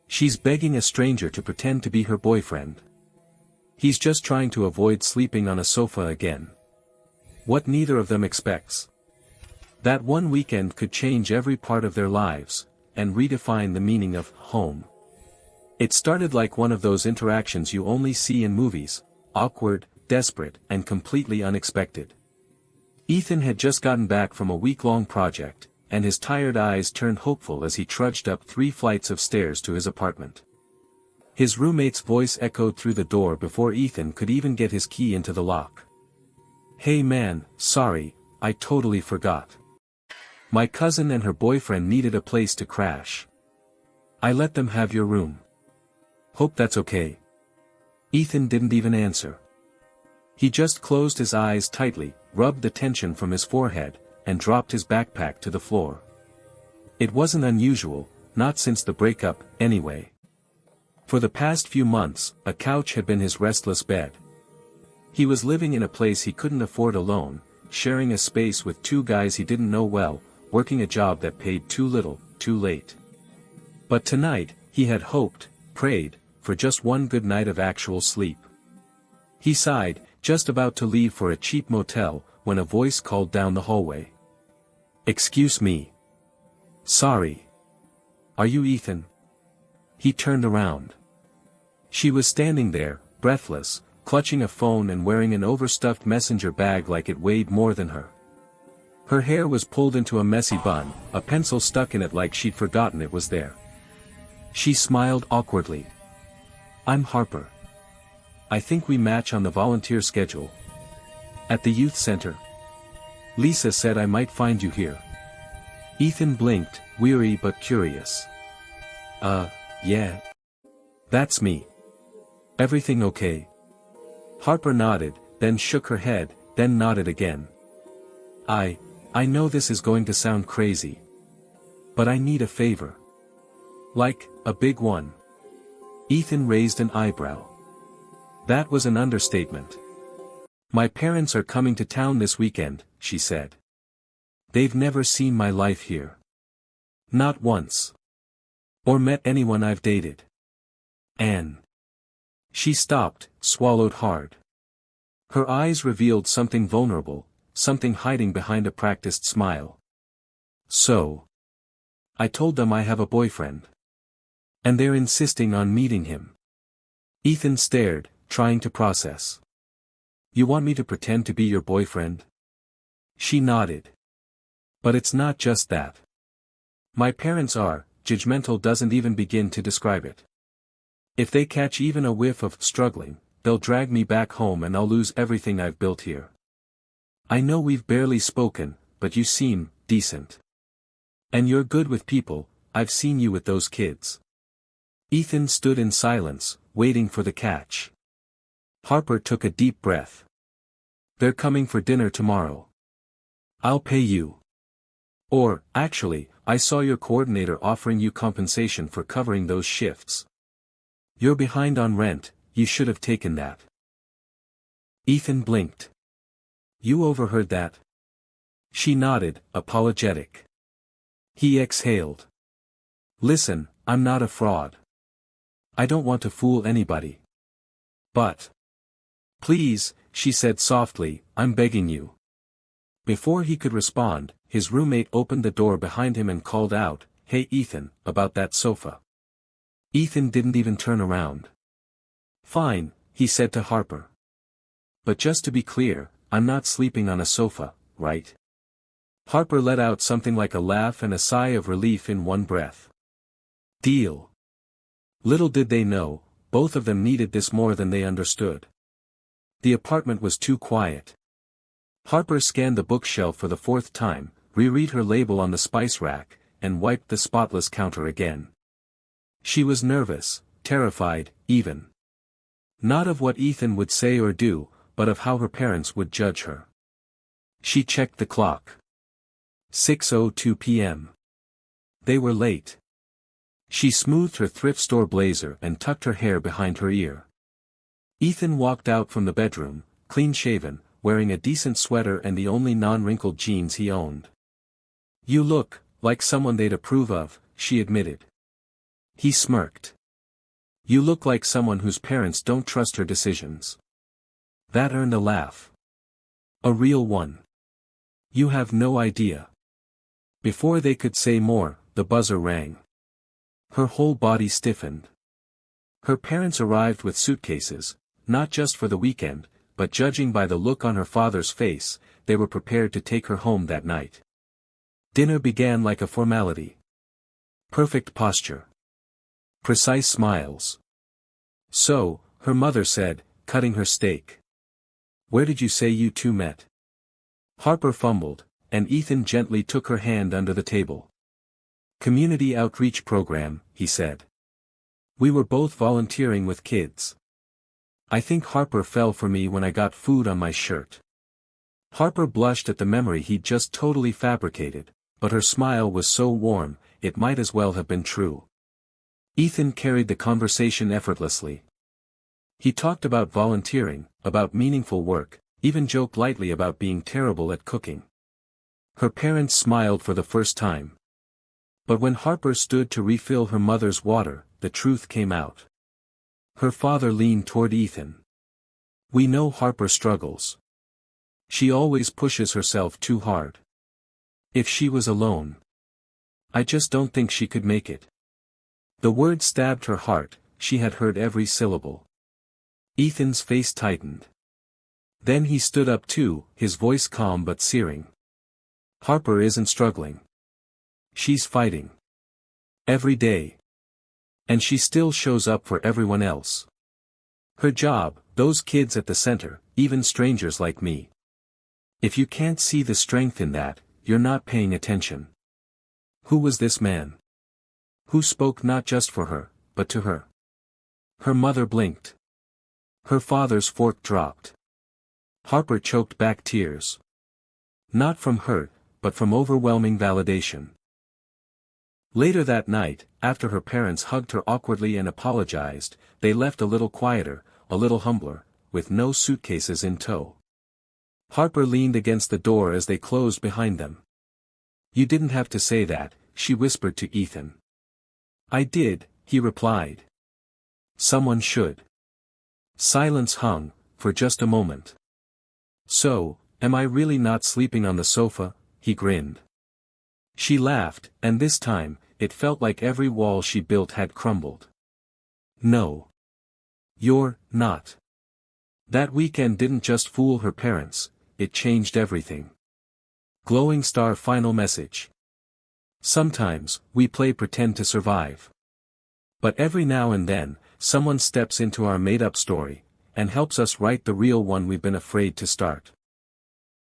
She's begging a stranger to pretend to be her boyfriend. He's just trying to avoid sleeping on a sofa again. What neither of them expects. That one weekend could change every part of their lives, and redefine the meaning of home. It started like one of those interactions you only see in movies, awkward, desperate, and completely unexpected. Ethan had just gotten back from a week-long project, and his tired eyes turned hopeful as he trudged up 3 flights of stairs to his apartment. His roommate's voice echoed through the door before Ethan could even get his key into the lock. "Hey man, sorry, I totally forgot. My cousin and her boyfriend needed a place to crash. I let them have your room. Hope that's okay." Ethan didn't even answer. He just closed his eyes tightly, rubbed the tension from his forehead, and dropped his backpack to the floor. It wasn't unusual, not since the breakup, anyway. For the past few months, a couch had been his restless bed. He was living in a place he couldn't afford alone, sharing a space with 2 guys he didn't know well, working a job that paid too little, too late. But tonight, he had hoped, prayed, for just one good night of actual sleep. He sighed, just about to leave for a cheap motel, when a voice called down the hallway. "Excuse me. Sorry. Are you Ethan?" He turned around. She was standing there, breathless, clutching a phone and wearing an overstuffed messenger bag like it weighed more than her. Her hair was pulled into a messy bun, a pencil stuck in it like she'd forgotten it was there. She smiled awkwardly. "I'm Harper. I think we match on the volunteer schedule. At the youth center. Lisa said I might find you here." Ethan blinked, weary but curious. Yeah. That's me. Everything okay?" Harper nodded, then shook her head, then nodded again. I know this is going to sound crazy. But I need a favor." "Like, a big one?" Ethan raised an eyebrow. That was an understatement. "My parents are coming to town this weekend," she said. "They've never seen my life here. Not once. Or met anyone I've dated. And..." She stopped, swallowed hard. Her eyes revealed something vulnerable, something hiding behind a practiced smile. "So. I told them I have a boyfriend. And they're insisting on meeting him." Ethan stared, trying to process. "You want me to pretend to be your boyfriend?" She nodded. "But it's not just that. My parents are, judgmental doesn't even begin to describe it. If they catch even a whiff of struggling, they'll drag me back home and I'll lose everything I've built here. I know we've barely spoken, but you seem decent. And you're good with people, I've seen you with those kids." Ethan stood in silence, waiting for the catch. Harper took a deep breath. "They're coming for dinner tomorrow. I'll pay you. Or, actually, I saw your coordinator offering you compensation for covering those shifts. You're behind on rent, you should have taken that." Ethan blinked. "You overheard that?" She nodded, apologetic. He exhaled. "Listen, I'm not a fraud. I don't want to fool anybody. But... please," she said softly, "I'm begging you." Before he could respond, his roommate opened the door behind him and called out, "Hey Ethan, about that sofa." Ethan didn't even turn around. "Fine," he said to Harper. "But just to be clear, I'm not sleeping on a sofa, right?" Harper let out something like a laugh and a sigh of relief in one breath. Deal. Little did they know, both of them needed this more than they understood. The apartment was too quiet. Harper scanned the bookshelf for the 4th time, reread her label on the spice rack, and wiped the spotless counter again. She was nervous, terrified, even. Not of what Ethan would say or do, but of how her parents would judge her. She checked the clock. 6:02 p.m. They were late. She smoothed her thrift store blazer and tucked her hair behind her ear. Ethan walked out from the bedroom, clean-shaven, wearing a decent sweater and the only non-wrinkled jeans he owned. "You look like someone they'd approve of," she admitted. He smirked. You look like someone whose parents don't trust her decisions. That earned a laugh. A real one. You have no idea. Before they could say more, the buzzer rang. Her whole body stiffened. Her parents arrived with suitcases, not just for the weekend, but judging by the look on her father's face, they were prepared to take her home that night. Dinner began like a formality. Perfect posture. Precise smiles. "So," her mother said, cutting her steak. "Where did you say you two met?" Harper fumbled, and Ethan gently took her hand under the table. "Community outreach program," he said. "We were both volunteering with kids. I think Harper fell for me when I got food on my shirt." Harper blushed at the memory he'd just totally fabricated, but her smile was so warm, it might as well have been true. Ethan carried the conversation effortlessly. He talked about volunteering, about meaningful work, even joked lightly about being terrible at cooking. Her parents smiled for the first time. But when Harper stood to refill her mother's water, the truth came out. Her father leaned toward Ethan. "We know Harper struggles. She always pushes herself too hard. If she was alone, I just don't think she could make it." The word stabbed her heart, she had heard every syllable. Ethan's face tightened. Then he stood up too, his voice calm but searing. "Harper isn't struggling. She's fighting. Every day. And she still shows up for everyone else. Her job, those kids at the center, even strangers like me. If you can't see the strength in that, you're not paying attention." Who was this man? Who spoke not just for her, but to her? Her mother blinked. Her father's fork dropped. Harper choked back tears. Not from hurt, but from overwhelming validation. Later that night, after her parents hugged her awkwardly and apologized, they left a little quieter, a little humbler, with no suitcases in tow. Harper leaned against the door as they closed behind them. "You didn't have to say that," she whispered to Ethan. "I did," he replied. "Someone should." Silence hung, for just a moment. "So, am I really not sleeping on the sofa?" he grinned. She laughed, and this time, it felt like every wall she built had crumbled. "No. You're not." That weekend didn't just fool her parents, it changed everything. Glowing star final message. Sometimes, we play pretend to survive. But every now and then, someone steps into our made-up story, and helps us write the real one we've been afraid to start.